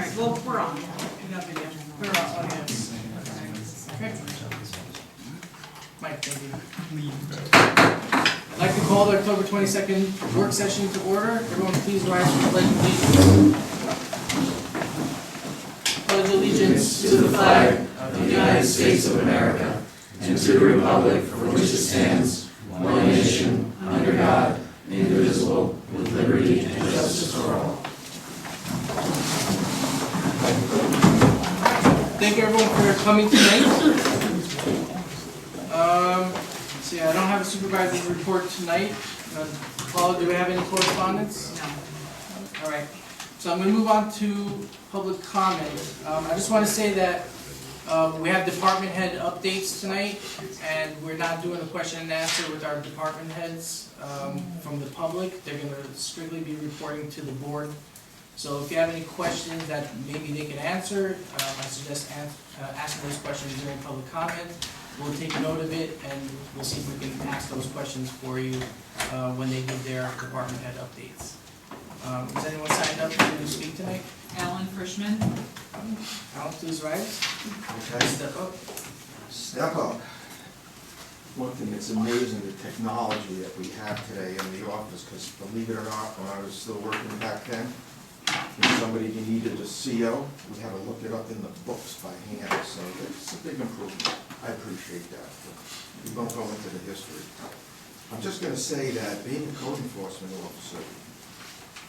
right, well, we're on. We're on, oh, yes. Okay. Mike, thank you. I'd like to call the October 22nd work session to order. Everyone please rise for the pledge of allegiance. Pledge allegiance To the flag of the United States of America and to the republic for which it stands, one nation, under God, indivisible, with liberty and justice for all. Thank you everyone for coming tonight. See, I don't have a supervisor's report tonight. Paula, do we have any correspondence? No. All right, so I'm going to move on to public comment. I just want to say that we have department head updates tonight, and we're not doing a question and answer with our department heads from the public. They're going to strictly be reporting to the board. So if you have any questions that maybe they can answer, I suggest asking those questions during public comment. We'll take note of it, and we'll see if we can ask those questions for you when they give their department head updates. Is anyone signed up to speak tonight? Alan Frischman. Alan, please rise. Okay, Step up. step up. One thing, it's amazing the technology that we have today in the office, because believe it or not, when I was still working back then, if somebody needed a CO, we had to look it up in the books by hand, so it's a big improvement. I appreciate that, but we won't go into the history. I'm just gonna say that being a code enforcement officer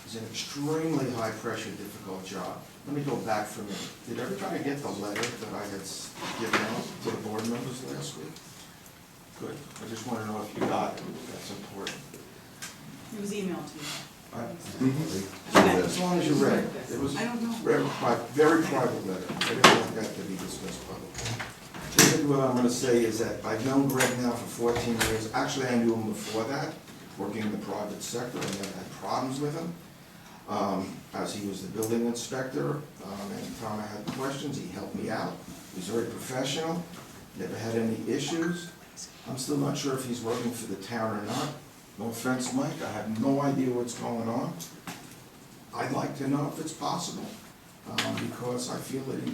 is an extremely high-pressure, difficult job. Let me go back for a minute. Did everybody get the letter that I had given out to the board members last week? Good. I just want to know if you got it. That's important. It was emailed to As long as you read it. It was I don't know. very private letter. I didn't want that to be discussed publicly. Basically, what I'm going to say is that I've known Greg now for 14 years. Actually, I knew him before that, working in the private sector. I never had problems with him. As he was the building inspector, anytime I had questions, he helped me out. He was very professional, never had any issues. I'm still not sure if he's working for the town or not. No offense, Mike, I have no idea what's going on. I'd like to know if it's possible, because I feel that he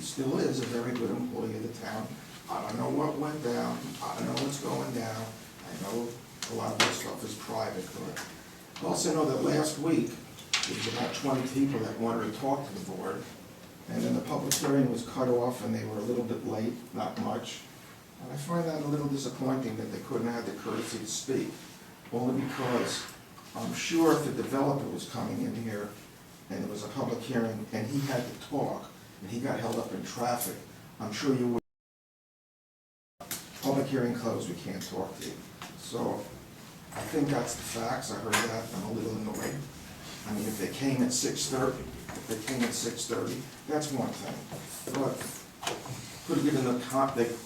still is a very good employee of the town. I don't know what went down, I don't know what's going down. I know a lot of this stuff is private, but I also know that last week, there was about 20 people that wanted to talk to the board, and then the public hearing was cut off and they were a little bit late, not much. And I find that a little disappointing that they couldn't have the courtesy to speak, only because I'm sure if the developer was coming in here and there was a public hearing and he had to talk and he got held up in traffic, I'm sure you would. Public hearing closed, we can't talk to you. So I think that's the facts. I heard that, I'm a little annoyed. I mean, if they came at 6:30, that's one thing. But could have given them,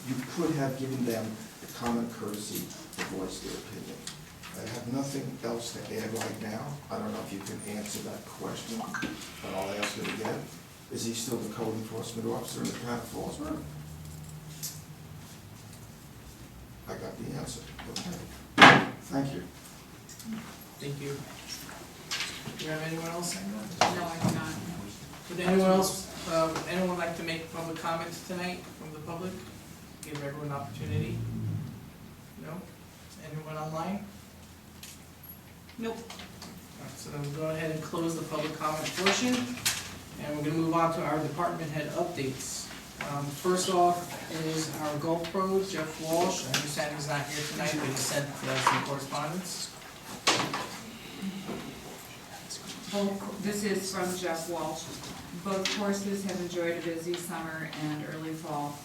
you could have given them the common courtesy to voice their opinion. I have nothing else to add right now. I don't know if you can answer that question, but I'll ask it again. Is he still the code enforcement officer in the town of Fallsburg? I got the answer. Okay. Thank you. Thank you. Do you have anyone else signed up? No, I do not. Would anyone like to make public comments tonight from the public? Give everyone an opportunity? No? Anyone online? Nope. All right, so then we'll go ahead and close the public comment portion, and we're gonna move on to our department head updates. First off is our Gulf Pros, Jeff Walsh. I understand he's not here tonight, but he sent some correspondence. This is from Jeff Walsh. Both courses have enjoyed a busy summer and early fall.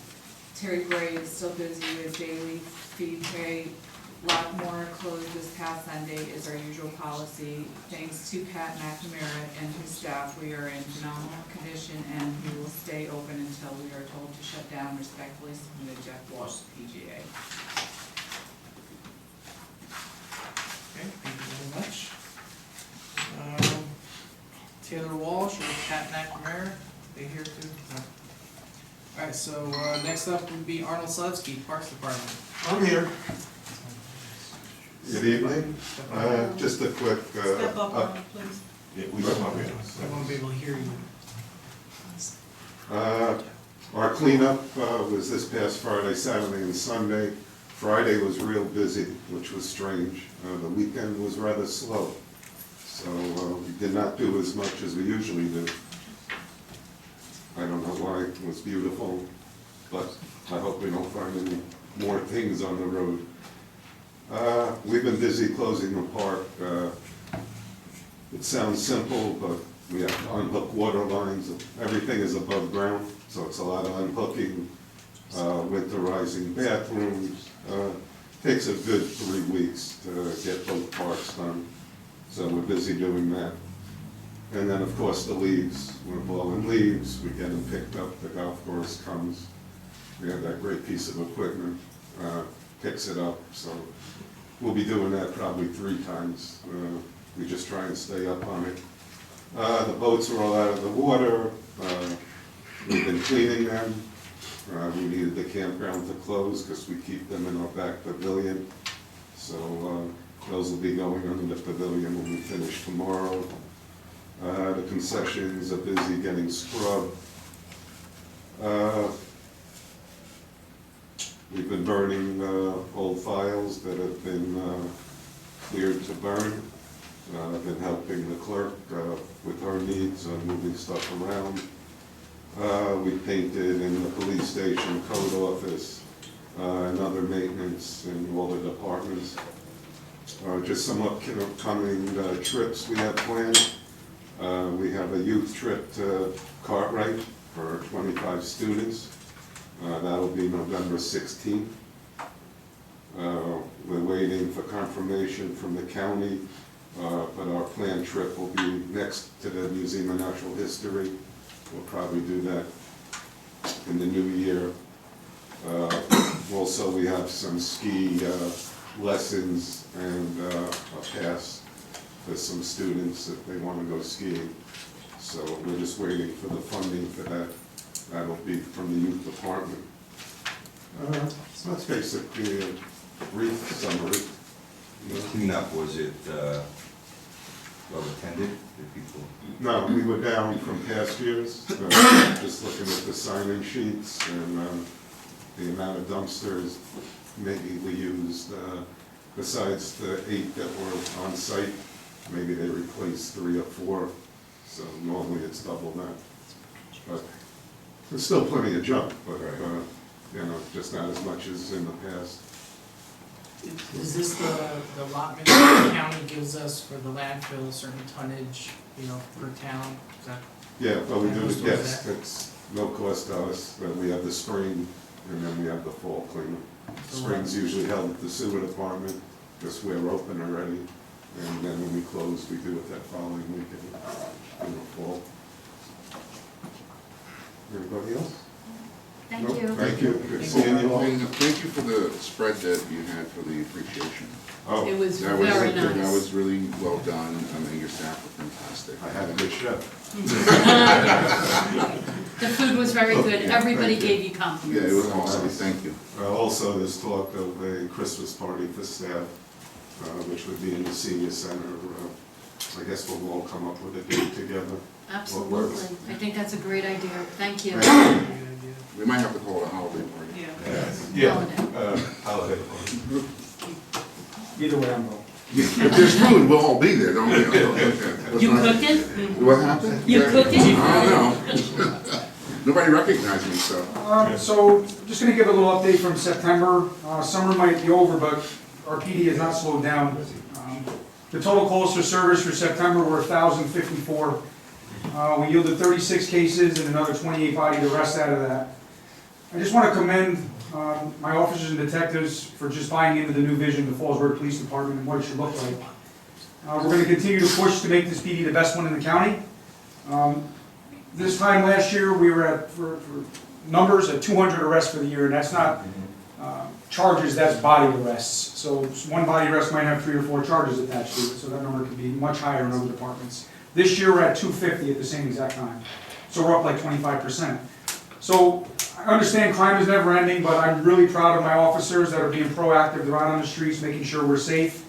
Terry Gray is still busy with daily feed pay. Lockmore closed this past Sunday is our usual policy. Thanks to Pat McNamara and his staff, we are in phenomenal condition and we will stay open until we are told to shut down. Respectfully submitted, Jeff Walsh, PGA. Okay, thank you very much. Taylor Walsh or Pat McNamara, they here too? No. All right, so next up would be Arnold Slutsky, Parks Department. I'm here. Good evening. Just a quick. Step up, Arnold, please. Yeah, we got my I want to be able to hear you. Our cleanup was this past Friday, Saturday, and Sunday. Friday was real busy, which was strange. The weekend was rather slow, so we did not do as much as we usually do. I don't know why, it was beautiful, but I hope we don't find any more things on the road. We've been busy closing the park. It sounds simple, but we have to unhook water lines. Everything is above ground, so it's a lot of unhooking, winterizing bathrooms. Takes a good 3 weeks to get both parks done, so we're busy doing that. And then, of course, the leaves. We're blowing leaves, we get them picked up, the golf course comes. We have that great piece of equipment, picks it up, so we'll be doing that probably 3 times. We just try and stay up on it. The boats are all out of the water. We've been cleaning them. We needed the campground to close because we keep them in our back pavilion. So those will be going under the pavilion when we finish tomorrow. The concessions are busy getting scrubbed. We've been burning old files that have been cleared to burn. I've been helping the clerk with her needs on moving stuff around. We painted in the police station, code office, and other maintenance in all the departments. Just some upcoming trips we have planned. We have a youth trip to Cartwright for 25 students. That'll be November 16th. We're waiting for confirmation from the county, but our planned trip will be next to the Museum of Natural History. We'll probably do that in the new year. Also, we have some ski lessons and a pass for some students if they want to go skiing. So we're just waiting for the funding for that. That'll be from the youth department. So that's basically a brief summary. The cleanup, was it well attended? Did people? No, we were down from past years, just looking at the sign-in sheets and the amount of dumpsters maybe we used. Besides the 8 that were on site, maybe they replaced 3 or 4, so normally it's double that. But there's still plenty of junk, but you know, just not as much as in the past. Is this the allotment that the county gives us for the landfill, certain tonnage, you know, per town? Is that? Yeah, but we do Most it, was yes, that? it's no cost to us, but we have the spring and then we have the fall cleanup. So Spring's usually held at the sewer department, because we're open already, and then when we close, we do it that following weekend in the fall. Anybody else? Thank No? you. Thank you, good seeing you all. And thank you for the spread that you had for the appreciation. Oh, It was That was, very that nice. was really well done, and your staff were fantastic. I had a good chef. The food was very good. Okay, Everybody thank you. gave you Yeah, compliments. it was awesome, thank you. Also, there's talk of a Christmas party for staff, which would be in the senior center. I guess we'll all come up with a date together. Absolutely. I think that's a great idea. Thank you. We might have to call it a holiday party. Yeah. Holiday. Holiday. Either way, I'm wrong. If there's food, we'll all be there, don't we? You cooking? What happened? You cooking? I don't know. Nobody recognized me, so. So, just gonna give a little update from September. Summer might be over, but our PD has not slowed down. The total calls for service for September were 1,054. We yielded 36 cases and another 28 body arrests out of that. I just want to commend my officers and detectives for just buying into the new vision of the Fallsburg Police Department and what it should look like. We're going to continue to push to make this PD the best one in the county. This time last year, we were at, for numbers, at 200 arrests for the year, and that's not charges, that's body arrests. So one body arrest might have 3 or 4 charges attached to it, so that number could be much higher in other departments. This year, we're at 250 at the same exact time. So we're up like 25%. So I understand crime is never ending, but I'm really proud of my officers that are being proactive. They're out on the streets, making sure we're safe.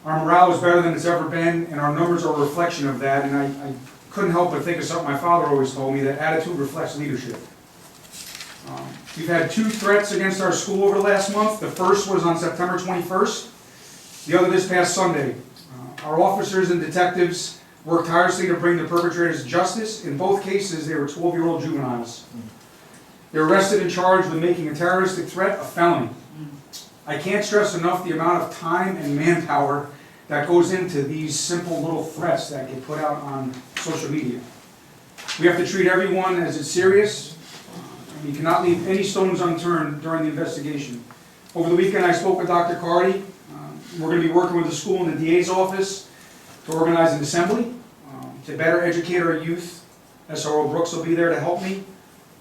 Our morale is better than it's ever been, and our numbers are a reflection of that. And I couldn't help but think of something my father always told me, that attitude reflects leadership. We've had 2 threats against our school over the last month. The first was on September 21st, the other this past Sunday. Our officers and detectives worked tirelessly to bring the perpetrators to justice. In both cases, they were 12-year-old juveniles. They were arrested and charged with making a terroristic threat a felony. I can't stress enough the amount of time and manpower that goes into these simple little threats that get put out on social media. We have to treat everyone as it's serious, and we cannot leave any stones unturned during the investigation. Over the weekend, I spoke with Dr. Cardi. We're going to be working with the school and the DA's office to organize an assembly, to better educate our youth. SRO Brooks will be there to help me,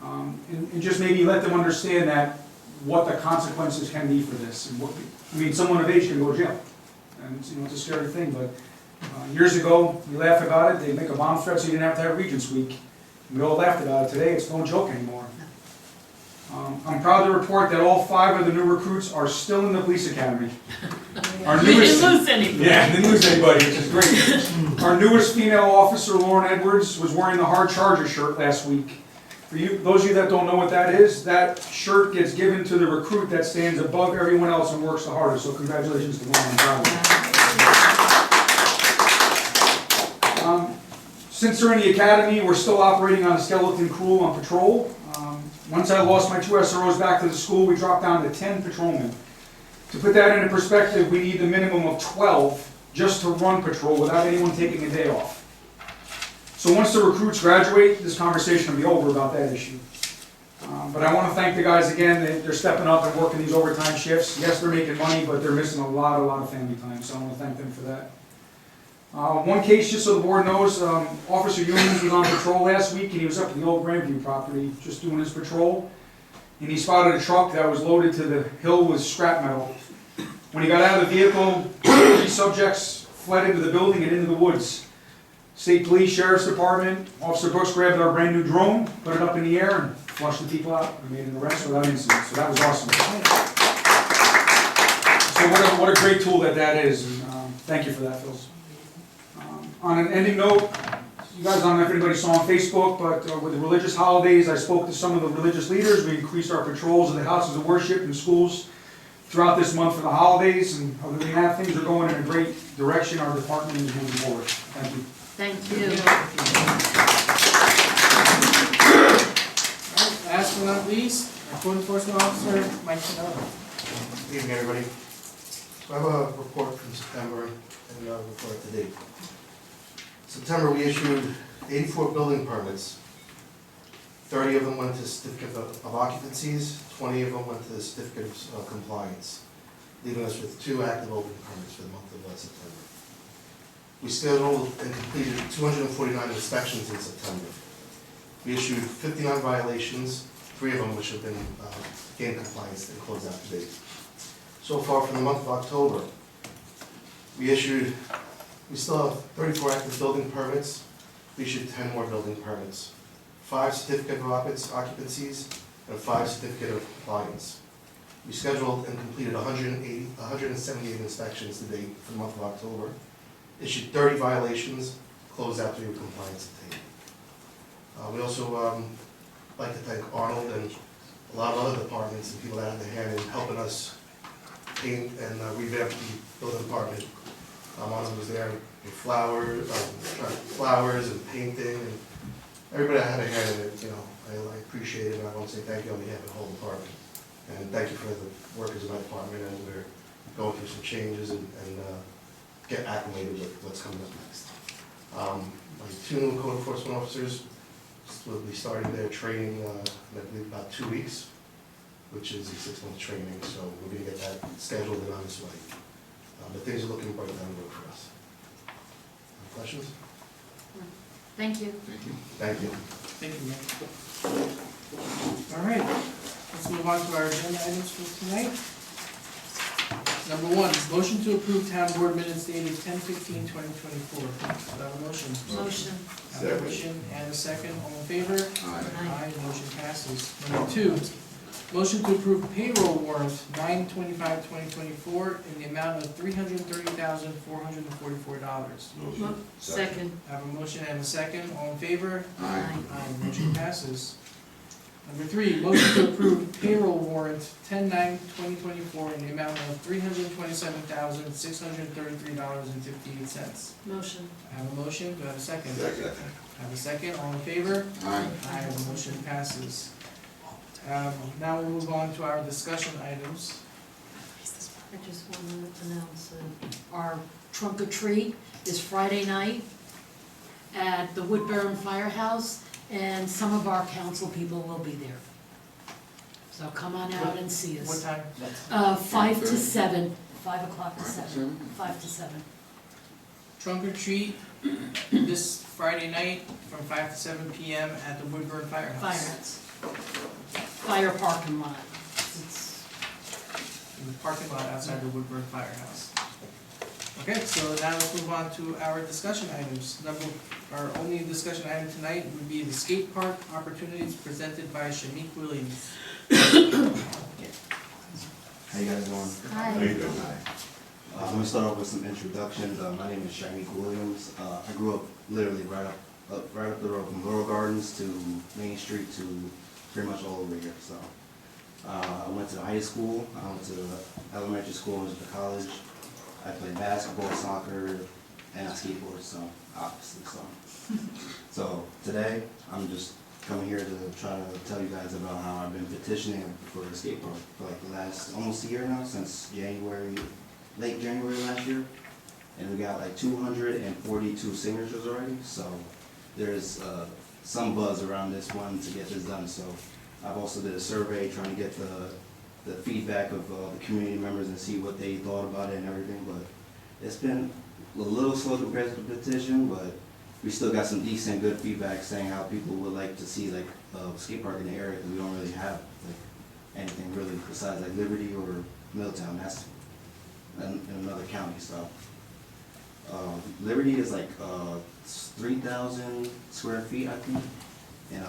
and just maybe let them understand that what the consequences can be for this. And what, I mean, someone of age can go to jail, and it's a scary thing. But years ago, we laughed about it. They make a bomb threat so you didn't have to have Regents Week. We all laughed about it. Today, it's no joke anymore. I'm proud to report that all 5 of the new recruits are still in the police academy. Our You newest, didn't lose anybody. yeah, didn't lose anybody, which is great. Our newest female officer, Lauren Edwards, was wearing the Hard Charger shirt last week. For you, those of you that don't know what that is, that shirt gets given to the recruit that stands above everyone else and works the hardest. So congratulations to Lauren. I'm proud of you. Since they're in the academy, we're still operating on a skeleton crew on patrol. Once I lost my 2 SROs back to the school, we dropped down to 10 patrolmen. To put that into perspective, we need a minimum of 12 just to run patrol without anyone taking a day off. So once the recruits graduate, this conversation will be over about that issue. But I want to thank the guys again. They're stepping up and working these overtime shifts. Yes, they're making money, but they're missing a lot of family time, so I want to thank them for that. One case, just so the board knows, Officer Ewing was on patrol last week, and he was up at the old Grandview property just doing his patrol. And he spotted a truck that was loaded to the hill with scrap metal. When he got out of the vehicle, 3 subjects fled into the building and into the woods. State Police, Sheriff's Department, Officer Brooks grabbed our brand new drone, put it up in the air, and flushed the people out and made an arrest without incident. So that was awesome. So what a great tool that is, and thank you for that, Phil. On an ending note, you guys, I don't know if anybody saw on Facebook, but with the religious holidays, I spoke to some of the religious leaders. We increased our patrols of the houses of worship and schools throughout this month for the holidays, and other than that, things are going in a great direction. Our department is moving forward. Thank you. Thank you. Last but not least, our code enforcement officer, Mike Pinella. Good evening, everybody. So I have a report from September and a report to date. September, we issued 84 building permits. 30 of them went to certificate of occupancies, 20 of them went to the certificate of compliance, leaving us with 2 active open permits for the month of September. We scheduled and completed 249 inspections in September. We issued 59 violations, 3 of them which have been gained compliance and closed out to date. So far for the month of October, we still have 34 active building permits. We issued 10 more building permits, 5 certificate of occupancies, and 5 certificate of compliance. We scheduled and completed 178 inspections to date for the month of October. Issued 30 violations, closed out to compliance to date. We also like to thank Arnold and a lot of other departments and people that had their hand in helping us paint and revamp the building department. Arnold was there with flowers and painting, and everybody that had a hand in it, I appreciate it, and I want to say thank you on behalf of the whole department. And thank you for the workers in my department as we're going through some changes and get acclimated with what's coming up next. My 2 new code enforcement officers will be starting their training in I believe about 2 weeks, which is a 6-month training, so we're going to get that scheduled and on this way. But things are looking bright down the road for us. Any questions? Thank you. Thank you. Thank you. Thank you, Mike. All right, let's move on to our agenda items for tonight. Number 1, motion to approve town board minutes dated 10/15/2024. Do I have a motion? Motion. I have a motion and a second. All in favor? Aye. Aye, motion passes. Number 2, Motion to approve payroll warrant 9/25/2024 in the amount of $330,444. Motion. Second. I have a motion and a second, all in favor? Aye. Aye, motion passes. Number 3, motion to approve payroll warrant 10/9/2024 in the amount of $327,633.58. Motion. I have a motion, do I have a second? Second. I have a second, all in favor? Aye. Aye, the motion passes. Now we'll move on to our discussion items. I just want to announce our trunk or treat is Friday night at the Woodburn Firehouse, and some of our council people will be there. So come on out and see What us. time? 5 to 7, 5 o'clock to 5 to 7, 7? 5 to 7. Trunk or treat this Friday night from 5 to 7 p.m. at the Woodburn Firehouse. Fire parking lot. It's In the parking lot outside the Woodburn Firehouse. Okay, so now let's move on to our discussion items. Our only discussion item tonight would be the skate park opportunities presented by Shamik Williams. How you guys doing? Hi. I'm gonna start off with some introductions. My name is Shamik Williams. I grew up literally right up the road from Laurel Gardens to Main Street to pretty much all over here. So I went to high school, I went to elementary school, I went to college. I played basketball, soccer, and I skateboard. So obviously, so today I'm just coming here to try to tell you guys about how I've been petitioning for a skate park for like the last almost a year now, since late January last year. And we got like 242 signatures already, so there's some buzz around this one to get this done. So I've also did a survey trying to get the feedback of the community members and see what they thought about it and everything, but it's been a little slow compared to the petition, but we still got some decent, good feedback saying how people would like to see like a skate park in the area, because we don't really have like anything really besides like Liberty or Middletown. That's in another county. So Liberty is like 3,000 square feet, I think, and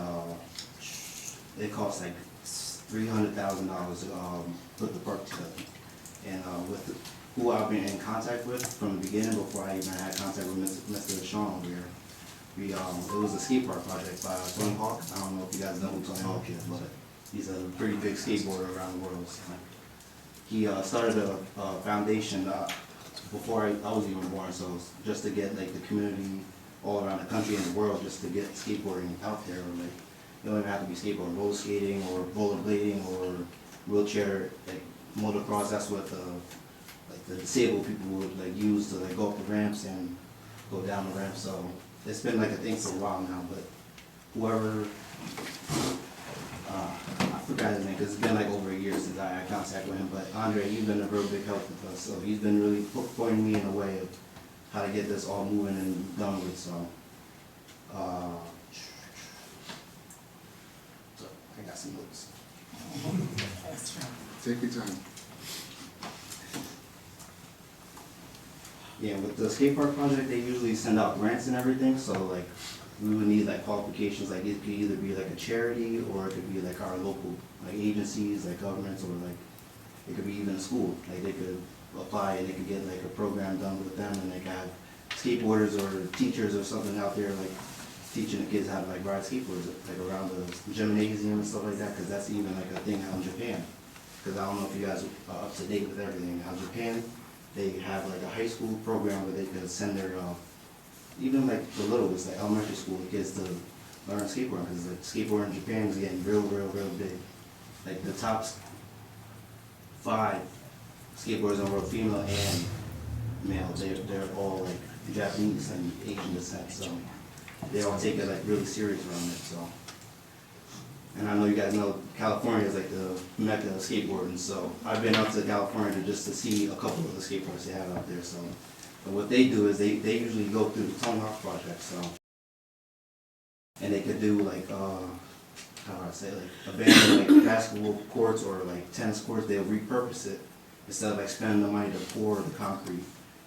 it costs like $300,000 to put the park together. And with who I've been in contact with from the beginning, before I even had contact with Mr. Sean over here, it was a skate park project by Tony Hawk. I don't know if you guys know who Tony Hawk is, but he's a pretty big skateboarder around the world. So he started a foundation before I was even born, so just to get like the community all around the country and the world, just to get skateboarding out there. Or, like, you don't even have to be skateboarding, roller skating or rollerblading or wheelchair, like motocross. That's what the disabled people would like use to like go up the ramps and go down the ramps. So it's been like a thing for a while now. But whoever, I forgot his name because it's been like over a year since I had contact with him. But Andre, he's been a real big help with us. So he's been really pointing me in a way of how to get this all moving and done with. So I got some notes. Take your time. Yeah, with the skate park project, they usually send out grants and everything, so like, we would need like qualifications, like it could either be like a charity, or it could be like our local, like agencies, like governments, or like, it could be even a school, like they could apply and they could get like a program done with them, and they could have skateboarders or teachers or something out there, like, teaching the kids how to like ride skateboards, like around the gymnasium and stuff like that, because that's even like a thing out in Japan. Because I don't know if you guys are up to date with everything. Now Japan, they have like a high school program where they could send their, even like the littlest, like elementary school kids to learn skateboarding, because like skateboarding in Japan is getting real big. Like the top 5 skateboarders in the world, female and male, they're all like Japanese and Asian descent, so they all take it like really serious around it. So, and I know you guys know California is like the mecca of skateboarding, so I've been up to California just to see a couple of the skate parks they have out there. So, but what they do is they usually go through the Tony Hawk project, so, and they could do like how do I say, like abandoned like basketball courts or like tennis courts. They'll repurpose it instead of like spending the money to pour the concrete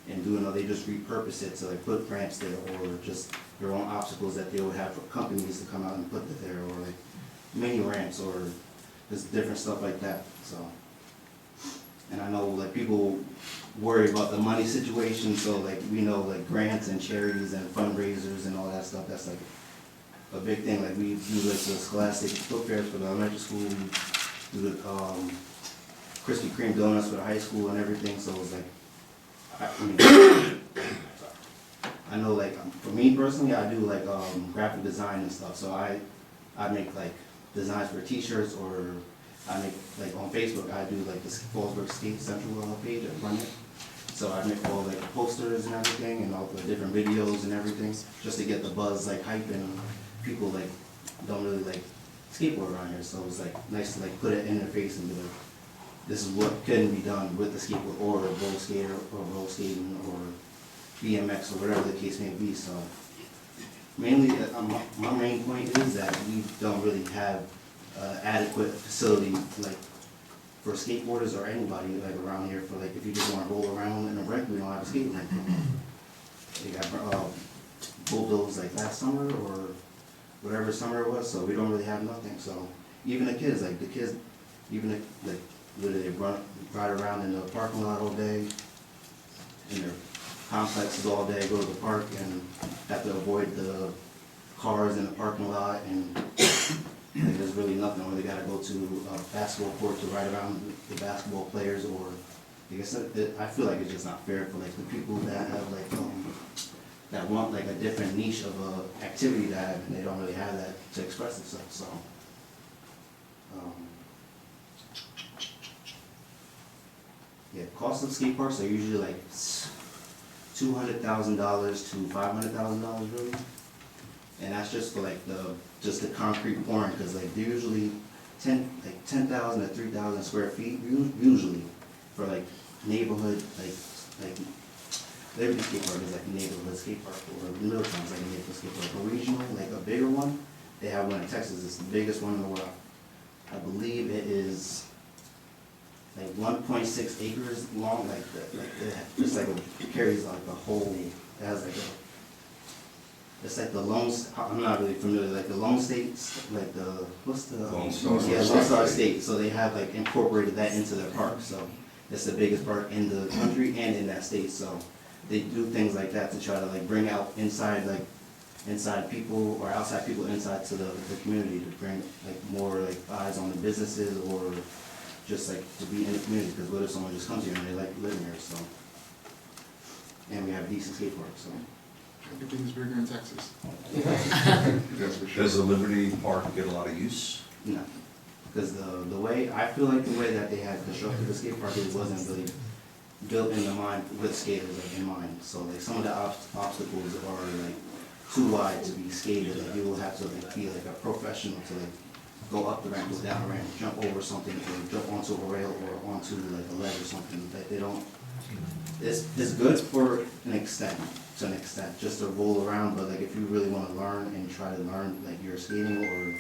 and doing it. They just repurpose it to like put ramps there, or just their own obstacles that they would have for companies to come out and put it there, or like mini ramps, or just different stuff like that, so. And I know like people worry about the money situation, so like we know like grants and charities and fundraisers and all that stuff, that's like a big thing. Like we do like the Scholastic Book Fairs for the elementary school, we do the Krispy Kreme donuts for the high school and everything, so it's like, I know like, for me personally, I do like graphic design and stuff, so I make like designs for t-shirts, or I make, like on Facebook, I do like the Fallsburg Skate Central page, I run it. So I make all like posters and everything, and all the different videos and everything, just to get the buzz like hype, and people like don't really like skateboard around here, so it was like nice to like put it in their face and be like, this is what can be done with the skateboard, or a roller skater, or roller skating, or BMX, or whatever the case may be. So mainly, my main point is that we don't really have adequate facility like for skateboarders or anybody like around here for like if you just want to roll around in a rec, we don't have a skate rink. They got bulldozed like last summer or whatever summer it was, so we don't really have nothing. So even the kids, even if like whether they ride around in the parking lot all day, in their complexes all day, go to the park and have to avoid the cars in the parking lot, and like, there's really nothing where they gotta go to a basketball court to ride around the basketball players, or I guess I feel like it's just not fair for like the people that have like that want like a different niche of activity to have, and they don't really have that to express themselves. So yeah, cost of skate parks are usually like $200,000 to $500,000 really, and that's just for like just the concrete pouring, because like they're usually 10,000 to 3,000 square feet usually for like neighborhood like Liberty Skate Park is like a neighborhood skate park, or Middletown's like a neighborhood skate park. A regional, like a bigger one, they have one in Texas. It's the biggest one in the world. I believe it is like 1.6 acres long, it's like it carries like a whole, it has like it's like the Lone, I'm not really familiar, like the Lone States, like the, what's the? Lone Star. Yeah, Lone Star State, so they have like incorporated that into their park, so it's the biggest park in the country and in that state, so they do things like that to try to like bring out inside people, or outside people inside to the community, to bring like more like eyes on the businesses, or just like to be in the community, because what if someone just comes here and they like living here, so. And we have decent skate parks, so. Everything's bigger in Texas. That's for sure. Does the Liberty Park get a lot of use? No, because the way, I feel like the way that they had constructed the skate park, it wasn't really built in the mind with skaters like in mind. So like some of the obstacles are like too wide to be skated. Like you will have to like be like a professional to like go up the ramp, go down the ramp, jump over something, or jump onto a rail, or onto like a ledge or something. Like they don't. It's good for an extent, just to roll around. But like if you really want to learn and try to learn like you're skating or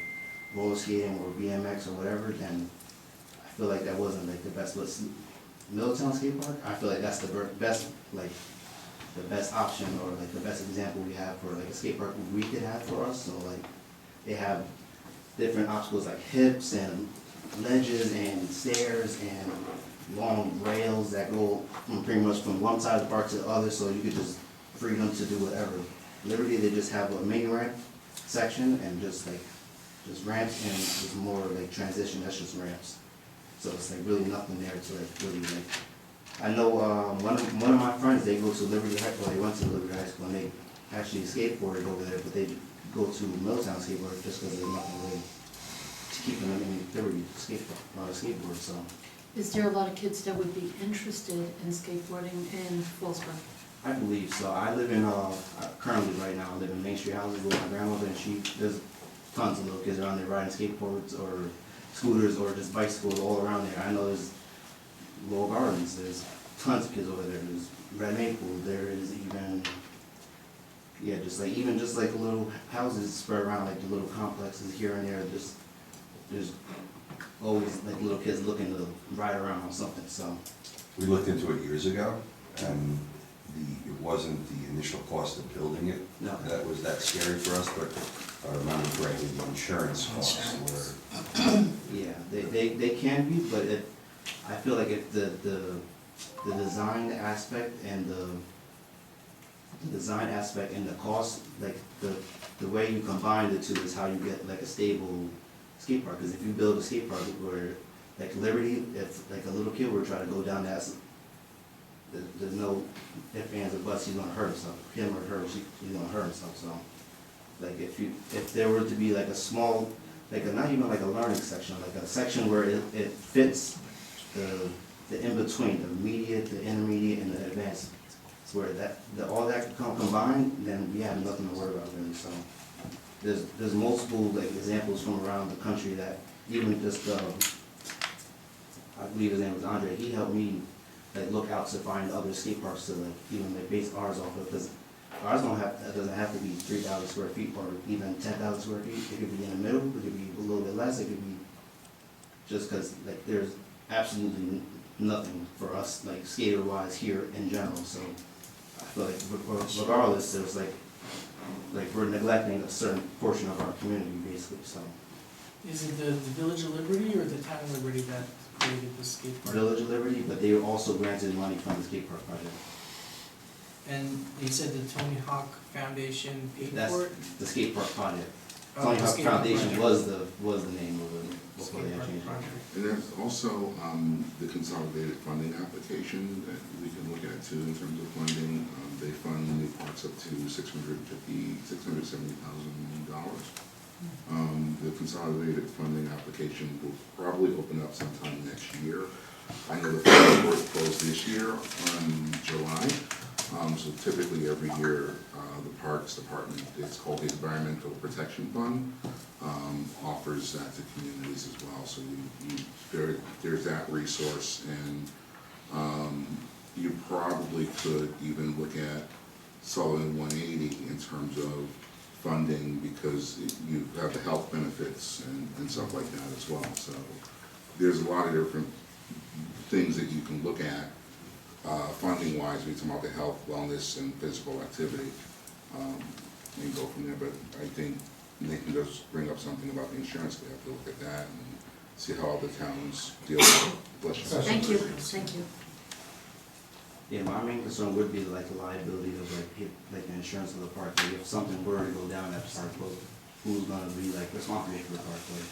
roller skating or BMX or whatever, then I feel like that wasn't like the best. But Middletown Skate Park, I feel like that's the best, like the best option, or like the best example we have for like a skate park we could have for us. So like they have different obstacles like hips and ledges and stairs and long rails that go from pretty much from one side of the park to the other, so you could just freedom to do whatever. Liberty, they just have a mini ramp section and just ramps, and just more like transition, that's just ramps. So it's like really nothing there to like really like. I know one of my friends, they go to Liberty High School, they went to Liberty High School, and they actually skateboarded over there, but they go to Middletown Skateboard just because there's nothing really to keep them in Liberty skateboard, so. Is there a lot of kids that would be interested in skateboarding in Fallsburg? I believe so. I live in, currently right now, I live in Main Street houses with my grandmother, and there's tons of little kids around there riding skateboards or scooters or just bicycles all around there. I know there's Laurel Gardens, there's tons of kids over there. There's Red Maple, there is even, yeah, just like little houses spread around, like the little complexes here and there. There's always like little kids looking to ride around on something, so. We looked into it years ago, and it wasn't the initial cost of building it. No. That was that scary for us, but I remember correctly, the insurance costs were Yeah, they can be, but I feel like if the design aspect and the cost, like the way you combine the two is how you get like a stable skate park. Because if you build a skate park where, like Liberty, if like a little kid were to try to go down that, there's no ifs, ands, or buts, he's gonna hurt himself. Him or her, he's gonna hurt himself, so. Like if there were to be like a small, like not even like a learning section, like a section where it fits the in-between, the immediate, the intermediate, and the advanced. It's where all that can come combined, then we have nothing to worry about really, so. There's multiple like examples from around the country that even just, I believe his name was Andre, he helped me like look out to find other skate parks to like even like base ours off of, because ours doesn't have to be 3,000 square feet or even 10,000 square feet. It could be in the middle, it could be a little bit less, it could be just because like there's absolutely nothing for us like skater wise here in general. So I feel like regardless, there's like we're neglecting a certain portion of our community basically. So Is it the Village of Liberty or the Town of Liberty that created the skate park? Village of Liberty, but they were also granted money from the skate park project. And you said the Tony Hawk Foundation paid That's for it? the skate park project. Oh, Tony the Hawk skate park Foundation project. was the name of it before they Skate had park changed it. project. And there's also the consolidated funding application that we can look at too in terms of funding. They fund new parks up to $670,000. The consolidated funding application will probably open up sometime next year. I know the Fallsburg closed this year on July. So typically every year, the Parks Department, it's called the Environmental Protection Fund, offers that to communities as well. So there's that resource, and you probably could even look at Sullivan 180 in terms of funding, because you have the health benefits and stuff like that as well. So there's a lot of different things that you can look at funding-wise. We talk about the health, wellness, and physical activity, and go from there. But I think Nathan does bring up something about the insurance. We have to look at that and see how other towns deal with it. Bless you. Thank you, thank you. Yeah, my main concern would be like the liability of like the insurance of the park. Like if something were to go down at the park, well, who's gonna be like responsible for the park? Like,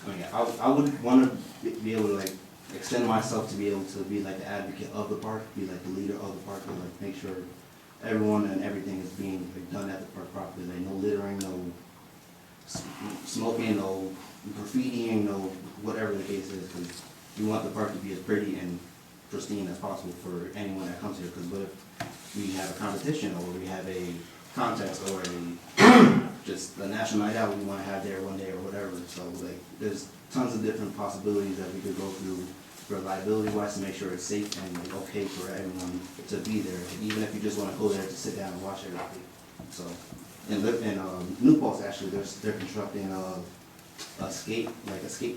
I mean, I would wanna be able to like extend myself to be able to be like the advocate of the park, be like the leader of the park, and like make sure everyone and everything is being like done at the park properly. Like no littering, no smoking, no graffitiing, no whatever the case is, because we want the park to be as pretty and pristine as possible for anyone that comes here. Because what if we have a competition, or we have a contest, or just a national night out we want to have there one day or whatever? So like there's tons of different possibilities that we could go through for liability wise to make sure it's safe and like okay for everyone to be there, even if you just want to go there to sit down and watch everything. So in New Paltz actually they're constructing a skate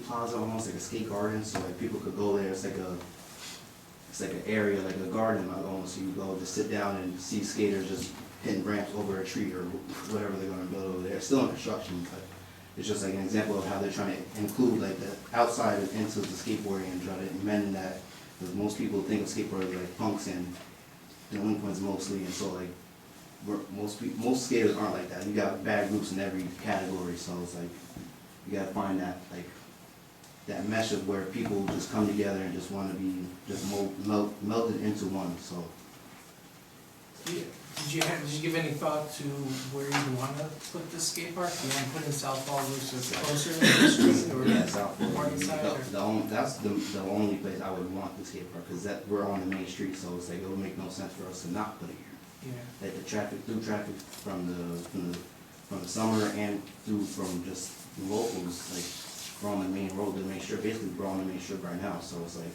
plaza, almost like a skate garden, so like people could go there. It's like an area, like a garden almost. You go just sit down and see skaters just hitting ramps over a tree or whatever they're gonna build over there. It's still in construction, but it's just like an example of how they're trying to include like the outside into the skateboarding and try to amend that. Because most people think of skateboarders like punks and delinquents mostly, and so like most skaters aren't like that. You got bad groups in every category, so it's like you gotta find that like that mesh of where people just come together and just want to be just melted into one. So Did you give any thought to where you want to put the skate park? Do you want to put in South Fallsburg so it's closer to the street, or yeah, South Morning side? Or? that's the only place I would want the skate park, because that we're on the main street, so it's like it would make no sense for us to not put it here. Yeah. Like the traffic from the summer and from just locals, like we're on the main road, the main strip. Basically, we're on the main strip right now, so it's like.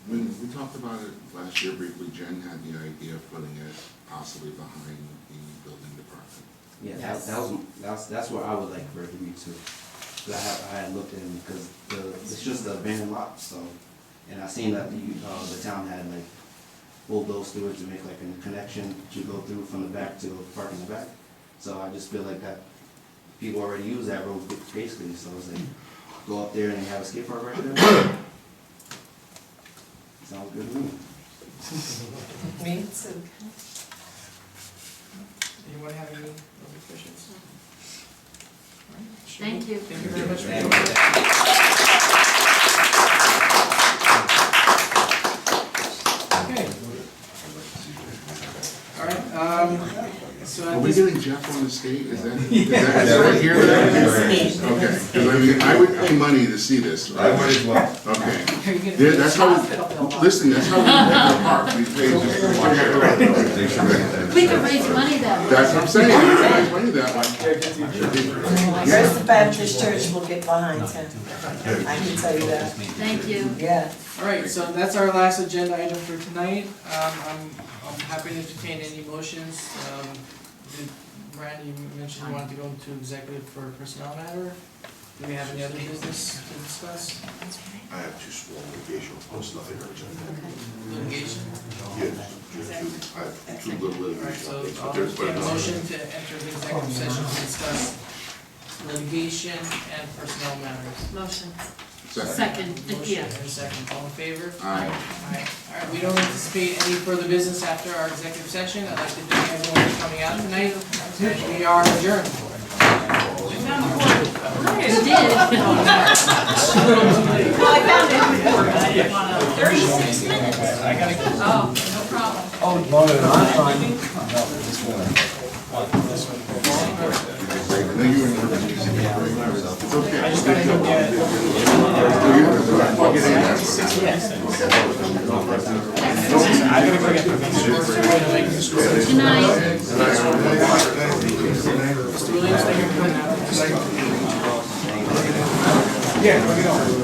When we talked about it last year briefly, Jen had the idea of putting it possibly behind the building department. Yeah, Yes. that's where I would like for it to be too. 'Cause I had looked in, because it's just the abandoned lot, so, and I seen that the town had like bulldozed through it to make like a connection to go through from the back to park in the back. So I just feel like that people already use that road basically, so it's like go up there and have a skate park right there. Sounds good to me. Me too. Anyone have any other questions? All right, Thank you. Thank you very much for doing that. Okay. All right, so Are at we this, getting Jeff on the skate? Is that what here? Okay, because I mean, I would pay money to see this. I would as well. Okay. are you gonna Yeah, be that's how, hospital bill? listen, that's how we make the park, we pay just to watch it. They should make that. We could raise money that way. That's what I'm saying, we can raise money that way. First Baptist Church will get behind him. I can tell you that. Thank you. Yeah. All right, so that's our last agenda item for tonight. I'm happy to entertain any motions. Brian, you mentioned you wanted to go into executive for a personnel matter. Do we have any other business to discuss? I have two small litigation, almost nothing urgent. Litigation? Yes, I have two little All right, litigation so updates, I'll but there's entertain a nothing. motion to enter the executive session to discuss litigation and personnel matters. Motion. Second. Motion Yeah. and a second, all in favor? Aye. All right, we don't anticipate any further business after our executive session. I'd like to thank everyone for coming out tonight, and we are adjourned. You did. Well, I found it before, but I didn't wanna. 36 minutes. Oh, no problem. I know you were nervous because you did great. It's okay. I just gotta go get it. I'll get in there. I gotta go get the Good night. Mr. Williams, thank you for coming out. Yeah, let me know.